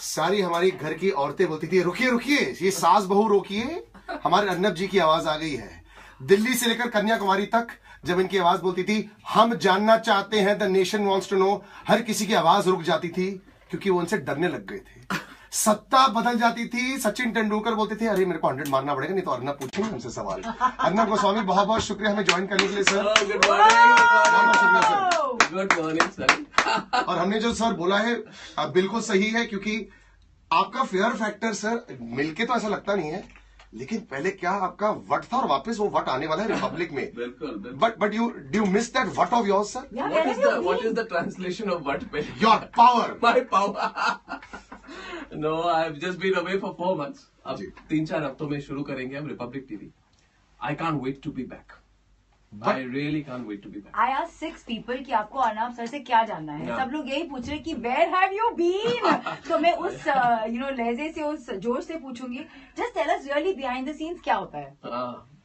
सारी हमारी घर की औरतें बोलती थी रुकिए रुकिए, ये सास बहू रोकिए, हमारे अर्नब जी की आवाज आ गई है। दिल्ली से लेकर कन्याकुमारी तक जब इनकी आवाज बोलती थी हम जानना चाहते हैं, the nation wants to know, हर किसी की आवाज रुक जाती थी क्योंकि वो उनसे डरने लग गए थे। सत्ता बदल जाती थी। सचिन तेंदुलकर बोलते थे अरे मेरे को 100 मारना पड़ेगा नहीं तो अर्नब पूछेंगे हमसे सवाल। अर्नब गोस्वामी बहुत बहुत शुक्रिया हमें ज्वाइन करने के लिए सर। Good morning sir. और हमने जो सर बोला है बिल्कुल सही है, क्योंकि आपका फेयर फैक्टर सर मिलके तो ऐसा लगता नहीं है, लेकिन पहले क्या आपका वट था और वापस वो वट आने वाला है रिपब्लिक में। बिल्कुल। But do miss that what of yours sir? What is the translation of what? Your power. My power. No, I've just been away for 4 months. अब 3-4 हफ्तों में शुरू करेंगे हम Republic TV. I can't wait to be back. I really can't wait to be back. I asked 6 people कि आपको Arnab sir से क्या जानना है। सब लोग यही पूछ रहे कि where have you been? तो मैं उस लहजे से, उस जोश से पूछूंगी। Just tell us really behind the scenes क्या होता है?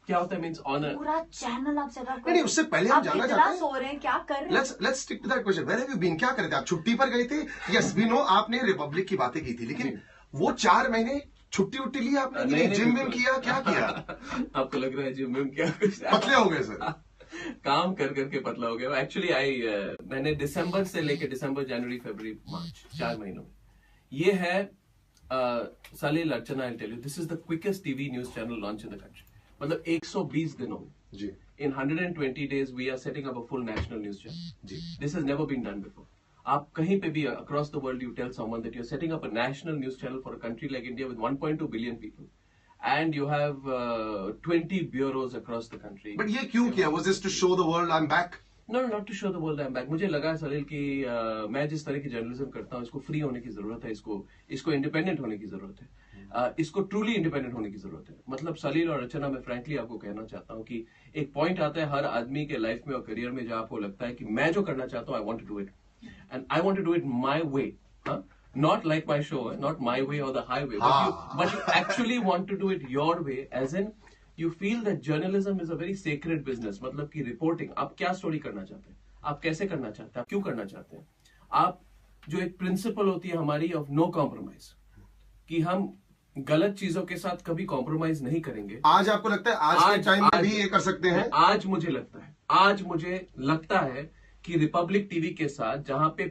क्या होता है मीन्स ऑनर पूरा चैनल आप सेटअप नहीं, उससे पहले हम जानना चाहते हैं सो रहे हैं, क्या कर रहे हैं? Let's stick to that question. Where have you been? क्या कर रहे थे आप? छुट्टी पर गए थे? यस वी नो आपने रिपब्लिक की बातें की थी, लेकिन वो 4 महीने छुट्टी उट्टी ली आपने? नहीं, जिम विम किया? क्या किया? आपको लग रहा है जिम विम क्या? पतले हो गए सर? काम कर करके पतला हो गया। एक्चुअली मैंने दिसंबर से लेके दिसंबर, जनवरी, फरवरी, मार्च 4 महीनों में ये है Salil Archana. I tell you this is the quickest TV news channel launch in the country. मतलब 120 दिनों में जी, in 120 days we are setting up a full national news channel. Ji, This has never been done before. आप कहीं पे भी across the world you tell someone that you're setting up a national news channel for a country like India with 1.2 billion people and you have 20 bureaus across the country. But ये क्यों किया? Was this to show the world I'm back? No, not to show the world I'm back. मुझे लगा सलील कि मैं जिस तरह की जर्नलिज्म करता हूँ इसको फ्री होने की जरूरत है, इसको इंडिपेंडेंट होने की जरूरत है, इसको ट्रूली इंडिपेंडेंट होने की जरूरत है। मतलब सलील और अर्चना, मैं फ्रैंकली आपको कहना चाहता हूँ कि एक पॉइंट आता है हर आदमी के लाइफ में और करियर में जहाँ आपको लगता है कि मैं जो करना चाहता हूँ I want to do it and I want to do it my way, not like my show, not my way और the highway, but you actually want to do it your way, as in you feel that journalism is a very sacred business. मतलब कि reporting, आप क्या story करना चाहते हैं, आप कैसे करना चाहते हैं, आप क्यों करना चाहते हैं, आप जो एक प्रिंसिपल होती है हमारी ऑफ नो कॉम्प्रोमाइज, कि हम गलत चीजों के साथ कभी कॉम्प्रोमाइज नहीं करेंगे। आज आपको लगता है आज के टाइम में भी ये कर सकते हैं? आज मुझे लगता है कि रिपब्लिक टीवी के साथ जहां पे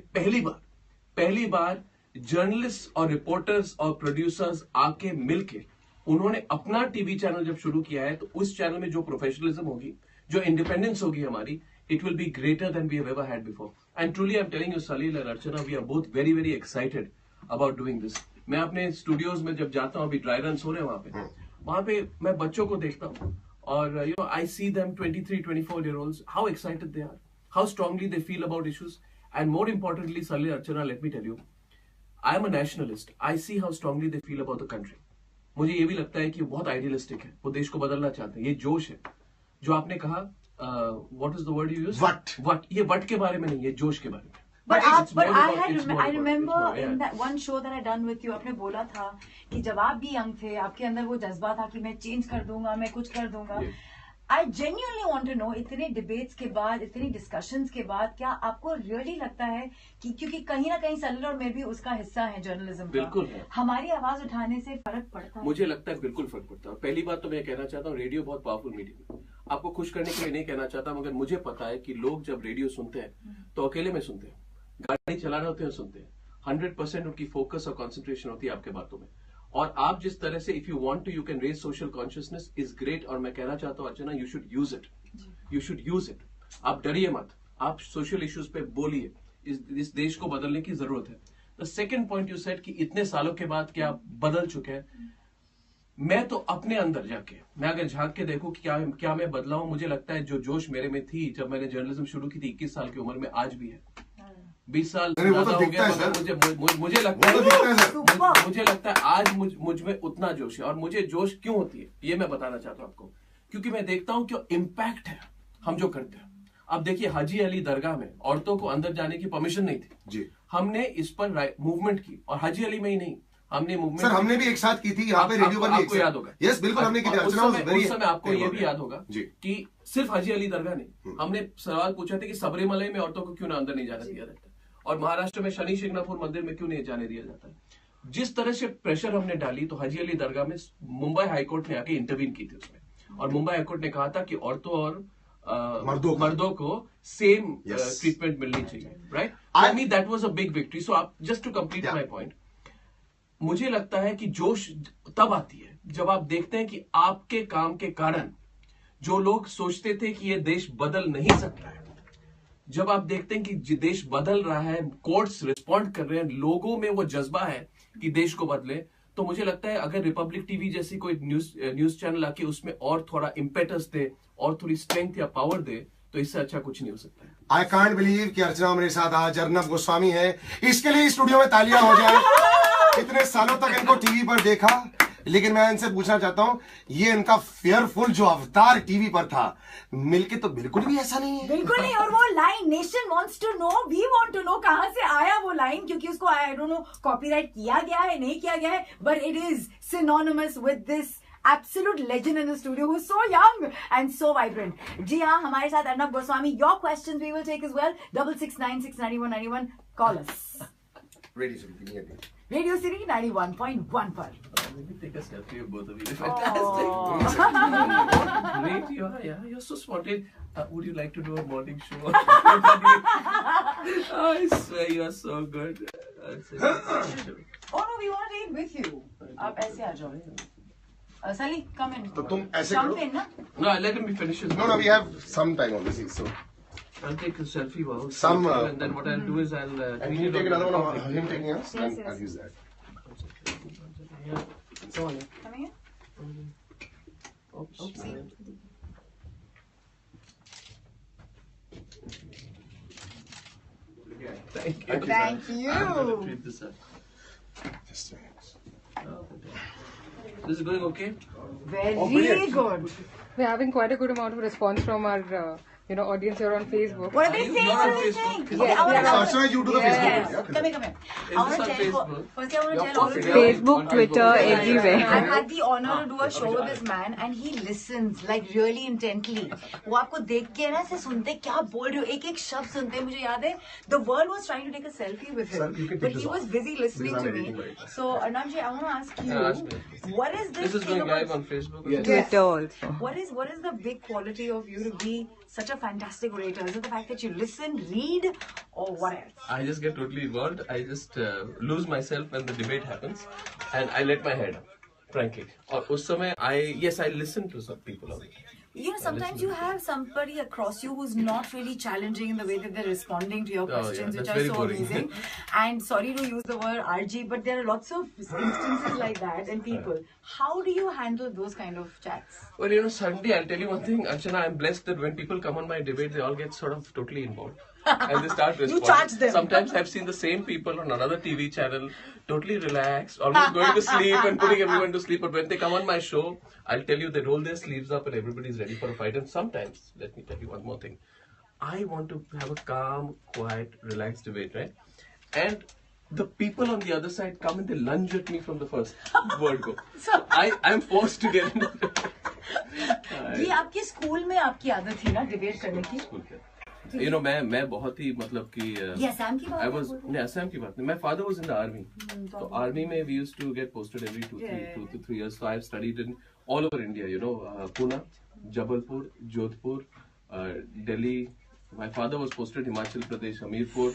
पहली बार जर्नलिस्ट और रिपोर्टर्स और प्रोड्यूसर्स आके मिलके उन्होंने अपना टीवी चैनल जब शुरू किया है, तो उस चैनल में जो प्रोफेशनलिज्म होगी, जो इंडिपेंडेंस होगी हमारी, it will be greater than we have ever had before. And truly I'm telling you, Salil and Archana, we are both very very excited about doing this. मैं अपने स्टूडियोज में जब जाता हूँ, अभी ड्राई रन हो रहे हैं वहां पे मैं बच्चों को देखता हूँ और you know I see them 23-24 year olds, how excited they are, how strongly they feel about issues, and more importantly, Salil, Archana, let me tell you, I am a nationalist. I see how strongly they feel about the country. मुझे ये भी लगता है कि बहुत idealistic है, वो देश को बदलना चाहते हैं। ये जोश है जो आपने कहा, what is the word you use? What. ये वट के बारे में नहीं है, जोश के बारे में। But I remember in that one show that I done with you, आपने बोला था कि जब आप भी यंग थे, आपके अंदर वो जज्बा था कि मैं चेंज कर दूंगा, मैं कुछ कर दूंगा। I genuinely want to know, इतने डिबेट्स के बाद, इतनी डिस्कशंस के बाद, क्या आपको रियली लगता है कि क्योंकि कहीं ना कहीं सलील और मैं भी उसका हिस्सा है जर्नलिज्म का, बिल्कुल है, हमारी आवाज उठाने से फर्क पड़ता है? मुझे लगता है बिल्कुल फर्क पड़ता है। पहली बात तो मैं कहना चाहता हूँ, रेडियो बहुत पावरफुल मीडियम है। आपको खुश करने के लिए नहीं कहना चाहता, मगर मुझे पता है कि लोग जब रेडियो सुनते हैं तो अकेले में सुनते हैं, गाड़ी चला रहे होते हैं सुनते हैं, 100% उनकी फोकस और कंसंट्रेशन होती है आपके बातों में। और आप जिस तरह से if you want to you can raise social consciousness is great. और मैं कहना चाहता हूँ Archana, you should use it, you should use it. आप डरिए मत, आप सोशल इश्यूज पे बोलिए, इस देश को बदलने की जरूरत है। The second point you said कि इतने सालों के बाद क्या बदल चुके हैं, मैं तो अपने अंदर जाके मैं अगर झांक के देखूं कि क्या मैं बदला हूं, मुझे लगता है जो जोश मेरे में थी जब मैंने जर्नलिज्म शुरू की थी 21 साल की उम्र में, आज भी है। 20 साल ज्यादा हो गया, मगर मुझे लगता है आज मुझ में उतना जोश है। और मुझे जोश क्यों होती है ये मैं बताना चाहता हूँ आपको, क्योंकि मैं देखता हूँ कि इम्पैक्ट है हम जो करते हैं। अब देखिए, हाजी अली दरगाह में औरतों को अंदर जाने की परमिशन नहीं थी जी, हमने इस पर मूवमेंट की, और हाजी अली में ही नहीं, हमने मूवमेंट सर हमने भी एक साथ की थी यहाँ पे रेडियो पर, आपको याद होगा? यस बिल्कुल हमने की थी। उस समय आपको ये भी याद होगा कि सिर्फ हाजी अली दरगाह नहीं, हमने सवाल पूछा था कि सबरीमलई में औरतों को क्यों ना अंदर नहीं जाने दिया जाता, और महाराष्ट्र में शनि शिंगणापुर मंदिर में क्यों नहीं जाने दिया जाता है। जिस तरह से प्रेशर हमने डाली, तो हाजी अली दरगाह में मुंबई हाईकोर्ट ने आके इंटरवीन की थी उसमें, और मुंबई हाईकोर्ट ने कहा था कि औरतों और मर्दों को सेम ट्रीटमेंट मिलनी चाहिए, right? I mean that was a big victory. So आप just to complete my point, मुझे लगता है कि जोश तब आती है जब आप देखते हैं कि आपके काम के कारण जो लोग सोचते थे कि ये देश बदल नहीं सकता है, जब आप देखते हैं कि देश बदल रहा है, कोर्ट्स रिस्पॉन्ड कर रहे हैं, लोगों में वो जज्बा है कि देश को बदले, तो मुझे लगता है अगर रिपब्लिक टीवी जैसी कोई न्यूज चैनल आके उसमें और थोड़ा इम्पेटस दे और थोड़ी स्ट्रेंथ या पावर दे, तो इससे अच्छा कुछ नहीं हो सकता है. आई कांट बिलीव कि अर्चना मेरे साथ आज अर्नब गोस्वामी है. इसके लिए स्टूडियो में तालियां हो जाए. इतने सालों तक इनको टीवी पर देखा, लेकिन मैं इनसे पूछना चाहता हूं, ये इनका फेयरफुल जो अवतार टीवी पर था, मिलके तो बिल्कुल भी ऐसा नहीं है. बिल्कुल नहीं. और वो line nation wants to know, we want to know, कहां से आया वो लाइन? क्योंकि उसको आई डोंट नो कॉपीराइट किया गया है नहीं किया गया है, but it is synonymous with this absolute legend in the studio who's so young and so vibrant. जी हाँ, हमारे साथ Arnab Goswami. Your questions we will take as well. 66969191. Call us. Radio City 91.1 पर. Let me take a selfie of both of you. Fantastic. Great. You're so spotted. Would you like to do a morning show? I swear you are so good. Oh no, we want to eat with you. आप ऐसे आ जाओ. Sally, come in. तो तुम ऐसे Jump करो. in, ना? No, let him be finished. No, we have some time obviously, so. I'll take a selfie while Some, and then what I'll do is I'll And tweet you it take on another one public. of him taking us, Yes, and yes. I'll use that. Yeah. So on. Coming in? Oops. Oopsie. Thank you. Thank you. I'm gonna tweet this up. Just a minute. Oh, fantastic. This is going okay? Very brilliant. good. We're having quite a good amount of response from our, audience here on Facebook. What are they you- saying? you're What on are they Facebook? saying? Yes, Okay, I we are want on- to Archana, you do the Yes. Facebook. Yes. Yeah, Come here, come here. Is I want this to on tell Facebook? firstly, I want to Yeah, tell all of of you. course, Facebook, Twitter, everywhere. I've had the honor to do a show with this man and he listens like really intently. वो आपको देख के ना ऐसे सुनते क्या बोल रहे हो, एक एक शब्द सुनते हैं. मुझे याद है the world was trying to take a selfie with Sir, him, you can but take he this was off. busy listening Because to I'm me. editing right. So Arnab ji, I want to ask you, ask me. what is This is thing going live about on Facebook. Yes. Twitter also. what is the big quality of you to be such a fantastic orator? Is it the fact that you listen, read, or what else? I just get totally involved. I just lose myself when the debate happens, and I let my head up, frankly. और उस समय I listen to some people out there. You know, sometimes you have somebody across you who's not really challenging in the way that they're responding to your yeah, questions, which that's are very so boring. amazing. And sorry to use the word RG, but there are lots of instances like that in people. How do you handle those kind of chats? Well, suddenly I'll tell you one thing, Archana, I'm blessed that when people come on my debate, they all get sort of totally involved. And they start responding. charge them. Sometimes I've seen the same people on another TV channel, totally relaxed, almost going to sleep and putting everyone to sleep. But when they come on my show, I'll tell you, they roll their sleeves up and everybody's ready for a fight. And sometimes, let me tell you one more thing. I want to have a calm, quiet, relaxed debate, right? And the people on the other side come and they lunge at me from the first word go. So I'm forced to get into it. ये आपके school में आपकी आदत थी ना debate करने की? मैं बहुत ही मतलब कि ये असम की बात I है? was नहीं असम की बात नहीं. My father was in the army. तो army में we used to get posted every 2 to 3 years. So I've studied in all over India. Pune, Jabalpur, Jodhpur, Delhi. My father was posted Himachal Pradesh, Hamirpur,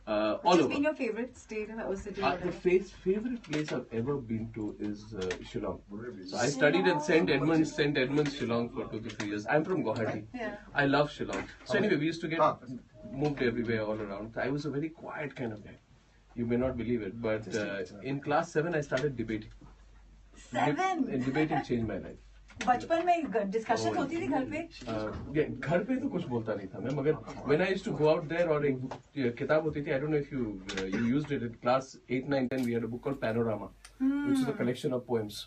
all What's over. been your favorite state or city? The favorite place I've ever been to is Shillong. So I studied in St. Edmunds, Shillong for 2 to 3 years. I'm from Guwahati. Yeah. I love Shillong. So anyway, we used to get moved everywhere all around. I was a very quiet kind of guy. You may not believe it, but in class 7 I started debating. 7? And debating changed my life. बचपन में discussion होती थी घर पे? घर पे तो कुछ बोलता नहीं था मैं, मगर when I used to go out there और एक किताब होती थी, I don't know if you used it in class 8, 9, 10, we had a book called Panorama, which is a collection of poems.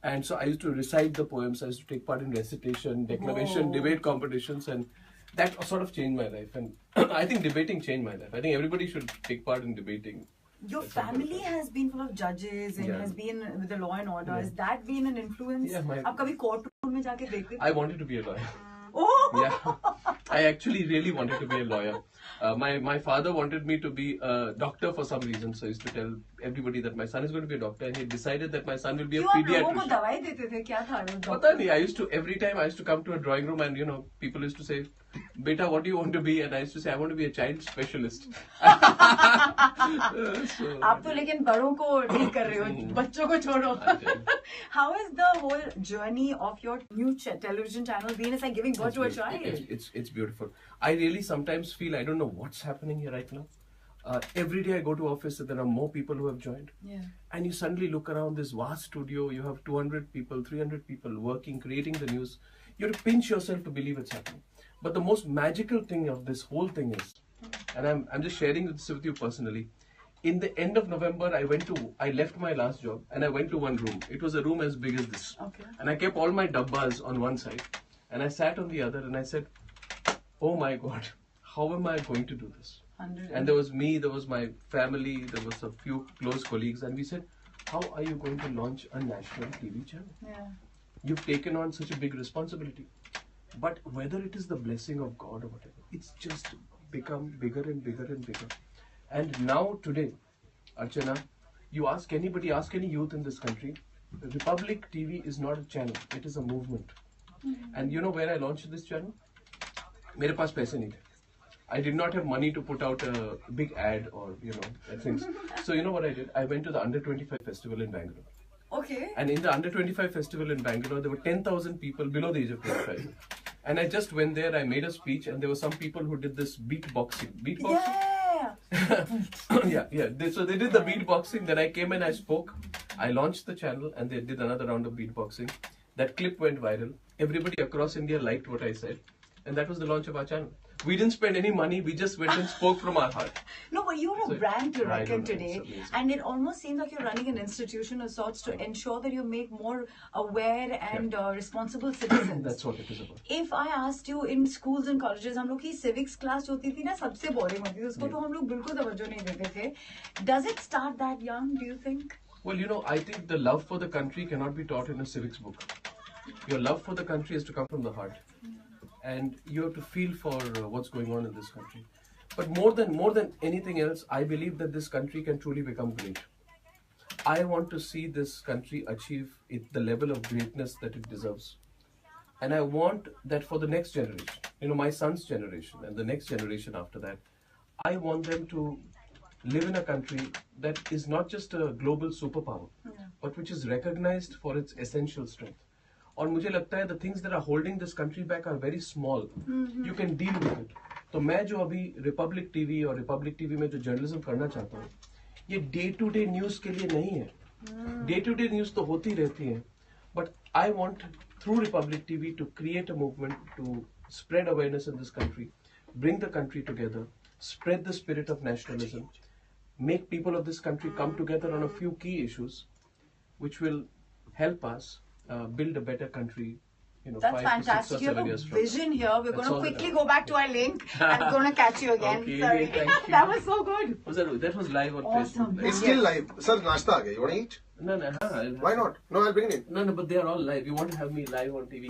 And so I used to recite the poems, I used to take part in recitation, declamation, debate competitions, and that sort of changed my life. And I think debating changed my life. I think everybody should take part in debating. Your family has been full of judges and has been with the law and order. Has that been an influence? Yeah, आप कभी court room में जाके देखते थे? I wanted to be a lawyer. Oh! Yeah, I actually really wanted to be a lawyer. My father wanted me to be a doctor for some reason, so I used to tell everybody that my son is going to be a doctor, and he decided that my son will be a क्यों आप लोगों को pediatrician. दवाई देते थे क्या था पता नहीं, I used to, every time I used to come to a drawing room and people used to say, "Beta, what do you want to be?" And I used to say, "I want to be a child specialist." आप तो लेकिन बड़ों को deal कर रहे हो, बच्चों को छोड़ो. How is the whole journey of your new television channel been? It's like giving birth to a child. It's beautiful. I really sometimes feel I don't know what's happening here right now. Every day I go to office and there are more people who have joined. Yeah. And you suddenly look around this vast studio, you have 200 people, 300 people working, creating the news. You have to pinch yourself to believe it's happening. But the most magical thing of this whole thing is, and I'm just sharing this with you personally, in the end of November, I left my last job and I went to one room. It was a room as big as this. Okay. And I kept all my dabbas on one side and I sat on the other and I said, oh my God, how am I going to do this? And there was me, there was my family, there was a few close colleagues, and we said, how are you going to launch a national TV channel? Yeah. You've taken on such a big responsibility. But whether it is the blessing of God or whatever, it's just become bigger and bigger and bigger. And now today, Archana, you ask anybody, ask any youth in this country, Republic TV is not a channel, it is a movement. And you know where I launched this channel? मेरे पास पैसे नहीं थे. I did not have money to put out a big ad or things. So you know what I did? I went to the Under 25 festival in Bangalore. Okay. And in the Under 25 festival in Bangalore, there were 10,000 people below the age of 25. And I just went there, I made a speech, and there were some people who did this beatboxing. Yeah. So they did the beatboxing. Then I came and I spoke. I launched the channel, and they did another round of beatboxing. That clip went viral. Everybody across India liked what I said, and that was the launch of our channel. We didn't spend any money. We just went and spoke from our heart. No, but you're a brand to reckon it's today, amazing. and it almost seems like you're running an institution of sorts to ensure that you make more aware and responsible citizens. That's what it is about. If I asked you in schools and colleges, हम लोग की civics class होती थी ना, सबसे boring होती थी, उसको तो हम लोग बिल्कुल तवज्जो नहीं देते थे. Does it start that young? Do you think? Well, I think the love for the country cannot be taught in a civics book. Your love for the country has to come from the heart. And you have to feel for what's going on in this country. But more than anything else, I believe that this country can truly become great. I want to see this country achieve the level of greatness that it deserves. And I want that for the next generation, my son's generation and the next generation after that, I want them to live in a country that is not just a global superpower, but which is recognized for its essential strength. और मुझे लगता है the things that are holding this country back are very small. You can deal with it. तो मैं जो अभी Republic TV और Republic TV में जो journalism करना चाहता हूँ, ये day to day news के लिए नहीं है. Day to day news तो होती रहती है. But I want through Republic TV to create a movement to spread awareness in this country, bring the country together, spread the spirit of nationalism, make people of this country come together on a few key issues, which will help us build a better country. That's 5 to 6 or fantastic. You 7 have a years from vision here. We're That's going to all that quickly I go back to our link. I'm going to catch you again. Okay, Sorry. thank you. That was so good. That was live on Awesome. Facebook. It's still live. Sir, nashta aa gaya. You want to eat? No. Why not? No, I'll bring it in. No, but they are all live. You want to have me live on TV?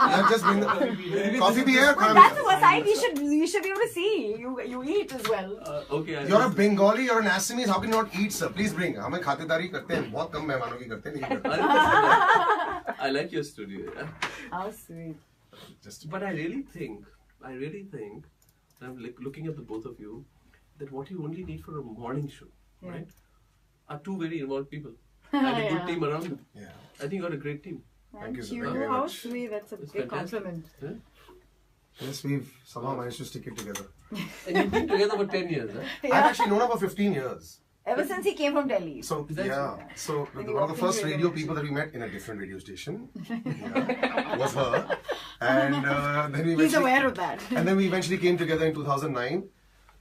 I'll just bring the coffee bhi hai aur Well, khana that's bhi the hai. side you should be able to see. You eat as well. Okay. You're a Bengali, you're an Assamese. How can you not eat, sir? Please bring. हमें खातिरदारी करते हैं. बहुत कम मेहमानों की करते हैं. नहीं करते. I like your studio. Yeah? How sweet. But I really think, I'm looking at the both of you, that what you only need for a morning show, right, are two very involved people and a good team around them. Yeah. I think you're a great team. Thank you, sir. Thank you very How much. sweet. That's a It's big fantastic. compliment. Huh? Yes, we've somehow managed to stick it together. And you've been together for 10 years, huh? I've actually known her for 15 years. Ever since he came from Delhi. So, Is that yeah. So, When you one of walk the first into a radio radio people that we met in a different radio station was her. And then we He's eventually, aware of that. and then we eventually came together in 2009.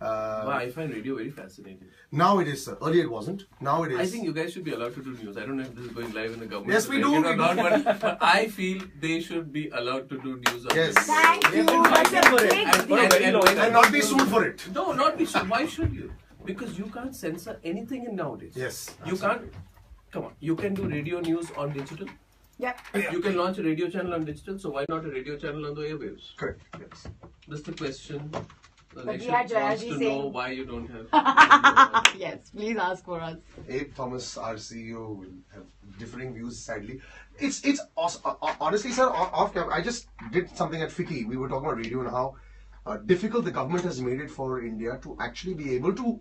Wow, I find radio very fascinating. Now it is, sir. Earlier it wasn't. Now it is. I think you guys should be allowed to do news. I don't know if this is going live in the government. Yes, we do, Or we not, do. but I feel they should be allowed to do news. On Yes. this. Thank you. That's a big And not be sued for it. No, not be sure. Why should you? Because you can't censor anything in nowadays. Yes. You can't. Come on. You can do radio news on digital. Yep. You can launch a radio channel on digital, so why not a radio channel on the airwaves? Correct. Yes. That's the question. The But we nation had Jayaji wants to know saying- why you don't have. Yes, please ask for us. Abe Thomas, our CEO, will have differing views. Sadly, it's honestly, sir. Off camera, I just did something at FICCI. We were talking about radio and how difficult the government has made it for India to actually be able to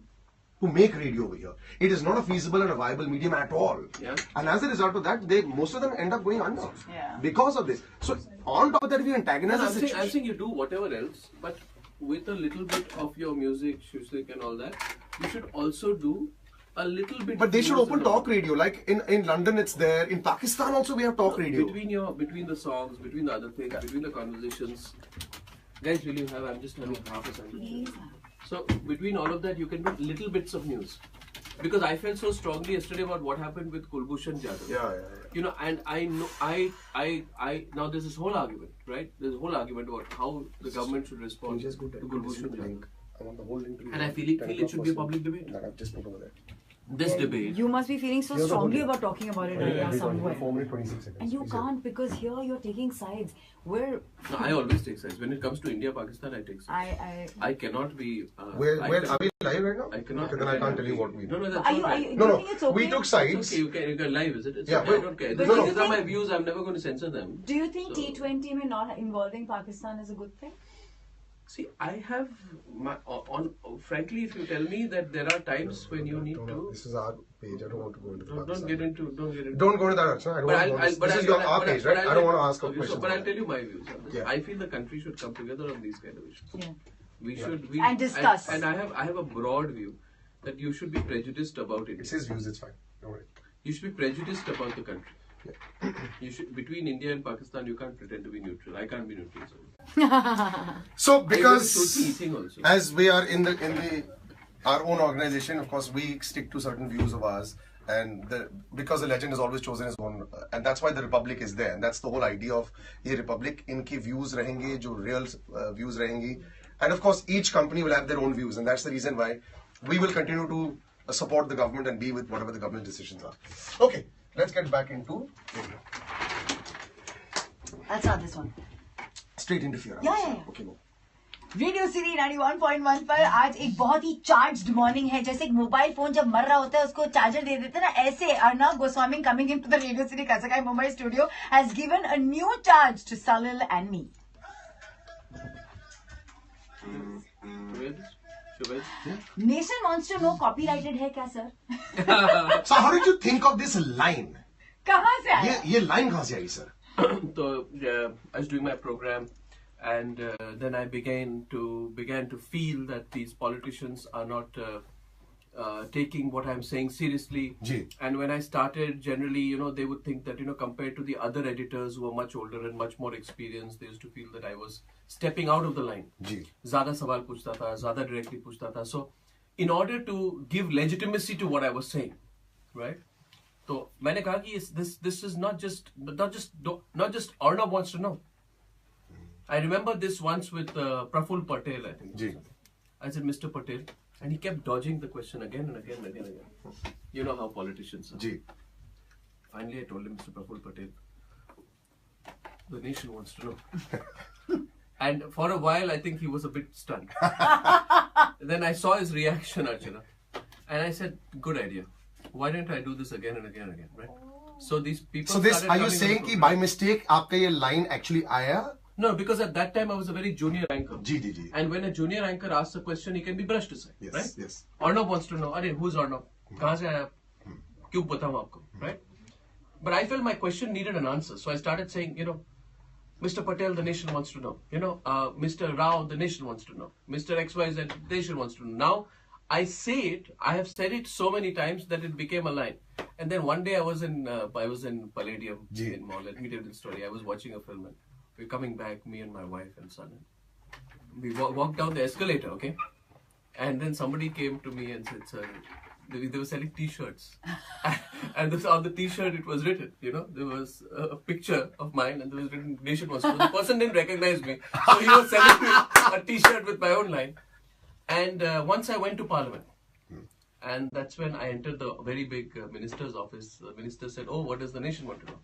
make radio over here. It is not a feasible and a viable medium at all. Yeah. And as a result of that, most of them end up going under Yeah. because of this. So on top of that, we antagonize the I'm situation. saying you do whatever else, but with a little bit of your music and all that, you should also do a little bit. But they should news open and all. talk radio. Like in London, it's there. In Pakistan also, we have talk radio. Between the songs, between the other things, between the conversations. Guys, will you have? I'm just having half a sandwich. So between all of that, you can do little bits of news. Because I felt so strongly yesterday about what happened with Kulbhushan Jadhav. Yeah. You know, and I know, now there's this whole argument, right? There's a whole argument about how the government should respond to Kulbhushan Jadhav. I want the whole link to And I feel it should be a public debate. that I've just put over there. This debate. You must be feeling so strongly about talking about it right now somewhere. 4 minutes 26 seconds. And you can't because here you're taking sides. Where No, I always take sides. When it comes to India, Pakistan, I take sides. I cannot be. Where I are cannot- we live right now? I cannot. Okay, then I can't tell you what we No, do. no, that's Are you? all Are right. you? No, do no, you think it's okay? we took It's sides. okay, you can live, is it? It's Yeah, okay, I but- don't care. but no, These no. are my views, I'm never going to censor them. Do you think So- T20 may not involving Pakistan is a good thing? See, I have, frankly, if you tell me that there are times when you need to... This is our page. I don't want to go into the Don't Pakistan. get into... Don't go into that, Archana. I don't want to go into this. This is your our page, right? I don't want to ask a question. But I'll tell you my views on this. Yeah. I feel the country should come together on these kind of issues. Yeah. We should... And discuss. And I have a broad view that you should be prejudiced about it. It's his views, it's fine. Don't worry. You should be prejudiced about the country. You should, between India and Pakistan, you can't pretend to be neutral. I can't be neutral. So I because will shoot eating also. as we are in our own organization, of course, we stick to certain views of ours, and because the legend has always chosen his own, and that's why the Republic is there, and that's the whole idea of a Republic. Inki views rahenge, jo real views rahengi, and of course, each company will have their own views, and that's the reason why we will continue to support the government and be with whatever the government decisions are. Okay, let's get back into I'll start this one. straight into fear. Yeah. Okay, go. Radio city 91.1 पर आज एक बहुत ही charged morning है. जैसे एक mobile phone जब मर रहा होता है उसको चार्जर दे देते हैं ना, ऐसे Arnab Goswami coming into the Radio City Kasakai Mumbai studio has given a new charge to Salil and me. Nation wants to know copyrighted है क्या sir? So how did you think of this line? कहाँ से आया? ये line कहाँ से आई sir? So I was doing my program, and then I began to feel that these politicians are not taking what I'm saying seriously. Ji. And when I started, generally, they would think that, compared to the other editors who were much older and much more experienced, they used to feel that I was stepping out of the line. Ji. Zyada sawal puchta tha, zyada directly puchta tha. So, in order to give legitimacy to what I was saying, right? So, मैंने कहा कि this is not just Arnab wants to know. I remember this once with Praful Patel, I think. Ji. I said, Mr. Patel, and he kept dodging the question again and again and again. You know how politicians are. Ji. Finally, I told him, Mr. Praful Patel, the nation wants to know. And for a while, I think he was a bit stunned. Then I saw his reaction, Archana. And I said, good idea. Why don't I do this again and again and again, right? So these people So this, started are you coming on saying the कि program. by mistake आपका ये line actually आया? No, because at that time I was a very junior anchor. Ji. And when a junior anchor asks a question, he can be brushed aside, Yes, right? yes. Arnab wants to know, अरे who's Arnab? कहाँ से आया? क्यों बताऊँ आपको, right? But I felt my question needed an answer, so I started saying, Mr. Patel, the nation wants to know. Mr. Rao, the nation wants to know. Mr. XYZ, the nation wants to know. Now, I say it. I have said it so many times that it became a line. And then one day I was in Palladium Ji. in mall. Let me tell you the story. I was watching a film and we're coming back, me and my wife and son. We walked down the escalator, okay? And then somebody came to me and said, sir, they were selling t-shirts. And on the t-shirt it was written, there was a picture of mine and there was written Nation Wants to Know. The person didn't recognize me. So he was selling me a t-shirt with my own line. And once I went to Parliament, and that's when I entered the very big minister's office. The minister said, oh, what does the nation want to know?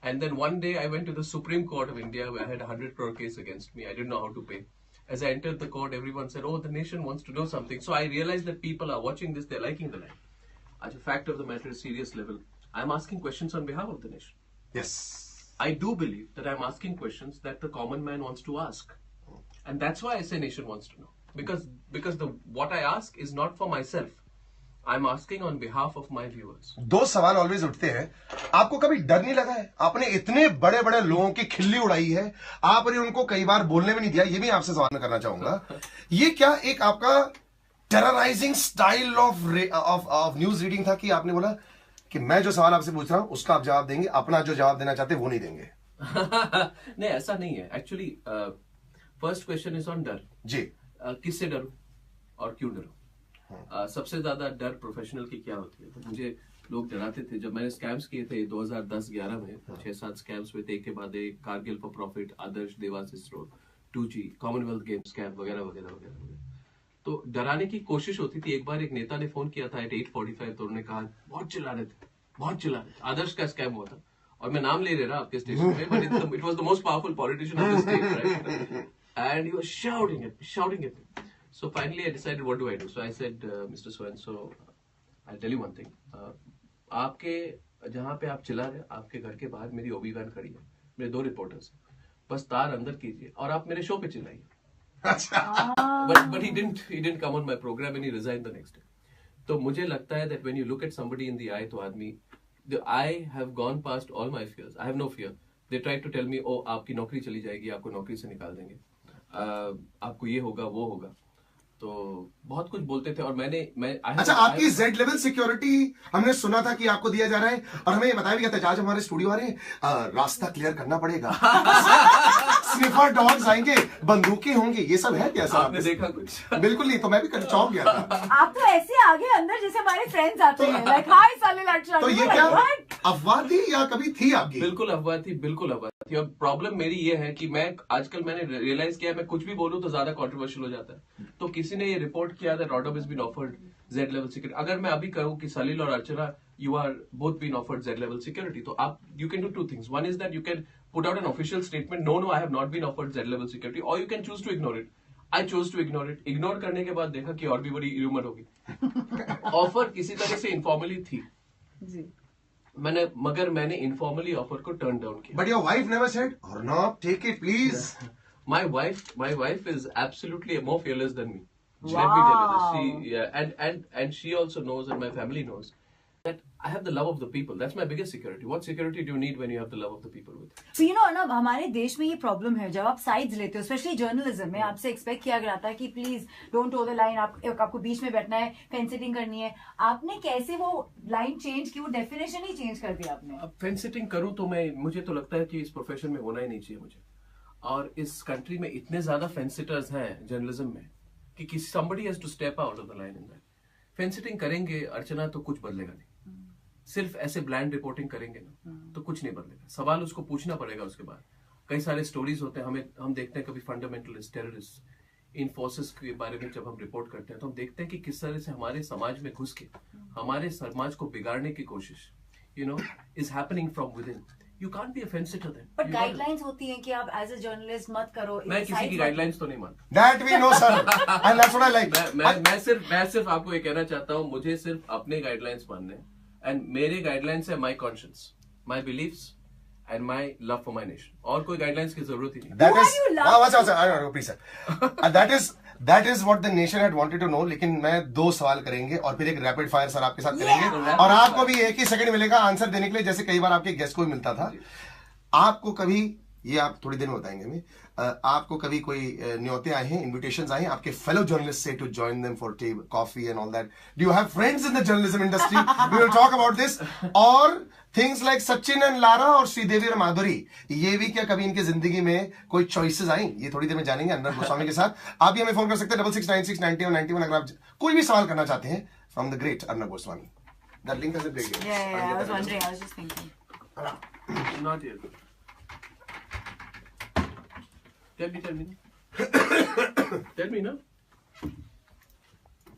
And then one day I went to the Supreme Court of India where I had a 100 crore case against me. I didn't know how to pay. As I entered the court, everyone said, oh, the nation wants to know something. So I realized that people are watching this, they're liking the line. As a fact of the matter, serious level, I'm asking questions on behalf of the nation. Yes. I do believe that I'm asking questions that the common man wants to ask. And that's why I say nation wants to know. Because what I ask is not for myself. I'm asking on behalf of my viewers. दो सवाल always उठते हैं. आपको कभी डर नहीं लगा है? आपने इतने बड़े बड़े लोगों की खिल्ली उड़ाई है, आपने उनको कई बार बोलने में नहीं दिया. ये भी आपसे सवाल मैं करना चाहूंगा. ये क्या एक आपका terrorising style of news reading था कि आपने बोला कि मैं जो सवाल आपसे पूछ रहा हूं उसका आप जवाब देंगे, अपना जो जवाब देना चाहते वो नहीं देंगे? नहीं, ऐसा नहीं है. Actually first question is on डर. जी. किससे डरूं और क्यों डरूं? सबसे ज्यादा डर प्रोफेशनल की क्या होती है? तो मुझे लोग डराते थे जब मैंने स्कैम्स किए थे 2010-11 में. 6-7 स्कैम्स हुए थे, एक के बाद एक. कारगिल फॉर प्रॉफिट, आदर्श, देवासिस रोड, 2G, कॉमनवेल्थ गेम स्कैम वगैरह वगैरह वगैरह. तो डराने की कोशिश होती थी. एक बार एक नेता ने फोन किया था एट 8:45, तो उन्होंने कहा बहुत चिल्ला रहे थे. आदर्श का स्कैम हुआ था और मैं नाम ले रहा आपके स्टेशन पे, but it was the most powerful politician of the state, right? And he was shouting at me. So finally I decided what do I do. So I said, Mr. So I'll tell you one thing. आपके जहां पे आप चिल्ला रहे, आपके घर के बाहर मेरी ओबी वैन खड़ी है, मेरे 2 रिपोर्टर्स हैं. बस तार अंदर कीजिए और आप मेरे शो पे चिल्लाइए. But he didn't come on my program and he resigned the next day. तो मुझे लगता है that when you look at somebody in the eye, तो आदमी, I have gone past all my fears. I have no fear. They tried to tell me, oh आपकी नौकरी चली जाएगी, आपको नौकरी से निकाल देंगे, आपको ये होगा वो होगा. तो बहुत कुछ बोलते थे और अच्छा, आपकी Z लेवल सिक्योरिटी हमने सुना था कि आपको दिया जा रहा है और हमें बताया भी गया था आज हमारे स्टूडियो आ रहे हैं, रास्ता क्लियर करना पड़ेगा. स्निफर डॉग्स आएंगे, बंदूकें होंगी, ये सब है क्या सर? आपने देखा कुछ? बिल्कुल नहीं, तो मैं भी चौंक गया था. आप तो ऐसे आगे अंदर जैसे हमारे फ्रेंड्स आते हैं, लाइक हाय साले लड़का. तो ये क्या अफवाह थी या कभी थी आपकी? बिल्कुल अफवाह थी, बिल्कुल अफवाह थी. और प्रॉब्लम मेरी ये है कि आजकल मैंने रियलाइज किया, मैं कुछ भी बोलूं तो ज्यादा कंट्रोवर्शियल हो जाता है. तो किसी ने ये रिपोर्ट किया that Rhodope has been offered Z level security. अगर मैं अभी कहूं कि सलील और अर्चना you are both been offered Z level security, तो आप you can do 2 things. One is that you can put out an official statement, no I have not been offered Z level security, or you can choose to ignore it. I chose to ignore it. Ignore करने के बाद देखा कि और भी बड़ी rumour होगी. Offer किसी तरह से इनफॉर्मली थी जी, मगर मैंने इनफॉर्मली ऑफर को टर्न डाउन किया. But your wife never said, Arnab, take it please. My wife is absolutely more fearless than me. She wow. let me tell you this. And she also knows, and my family knows, that I have the love of the people. That's my biggest security. What security do you need when you have the love of the people with you? So you know, Arnab, हमारे देश में ये problem है जब आप sides लेते हो, specially journalism में आपसे एक्सपेक्ट किया जाता है कि please don't toe the line, आपको बीच में बैठना है, फेंसिटिंग करनी है. आपने कैसे वो लाइन चेंज की, वो डेफिनेशन ही चेंज कर दिया आपने? अब फेंसिटिंग करूं तो मुझे तो लगता है कि इस प्रोफेशन में होना ही नहीं चाहिए मुझे. और इस कंट्री में इतने ज्यादा फेंसिटर्स हैं जर्नलिज्म में कि somebody has to step out of the line in that. फेंसिटिंग करेंगे अर्चना तो कुछ बदलेगा नहीं. सिर्फ ऐसे ब्लैंड रिपोर्टिंग करेंगे ना तो कुछ नहीं बदलेगा. सवाल उसको पूछना पड़ेगा. उसके बाद कई सारे स्टोरीज होते हैं, हम देखते हैं कभी फंडामेंटलिस्ट, टेररिस्ट, इन फोर्सेस के बारे में जब हम रिपोर्ट करते हैं तो हम देखते हैं कि किस तरह से हमारे समाज में घुस के हमारे समाज को बिगाड़ने की कोशिश is happening from with in. You can't be a fence-sitter then. But guidelines होती हैं कि आप as a journalist मत करो. मैं किसी की guidelines तो नहीं मानता. That we know, sir. And that's what I like. मैं सिर्फ आपको ये कहना चाहता हूँ, मुझे सिर्फ अपने guidelines मानने हैं. And मेरे guidelines है my conscience, my beliefs, and my love for my nation. और कोई guidelines की जरूरत ही नहीं. That is what the nation had wanted to know. लेकिन मैं 2 सवाल करेंगे और फिर एक रैपिड फायर सर आपके साथ करेंगे और आपको भी 1 ही सेकंड मिलेगा आंसर देने के लिए, जैसे कई बार आपके गेस्ट को भी मिलता था. आपको कभी, ये आप थोड़ी देर में बताएंगे हमें, आपको कभी कोई न्योते आए हैं, इन्विटेशंस आए हैं आपके फेलो जर्नलिस्ट से to join them for tea, coffee and all that? Do you have friends in the journalism industry? We will talk about this. और things like Sachin and Lara और श्रीदेवी और माधुरी, ये भी क्या कभी इनकी जिंदगी में कोई चॉइसेस आई? ये थोड़ी देर में जानेंगे अर्नब गोस्वामी के साथ. आप भी हमें फोन कर सकते हैं 66969191 अगर आप कोई भी सवाल करना चाहते हैं from the great Arnab Goswami. That link is big. I was wondering, I was just thinking. Not yet. Tell me. Tell me now.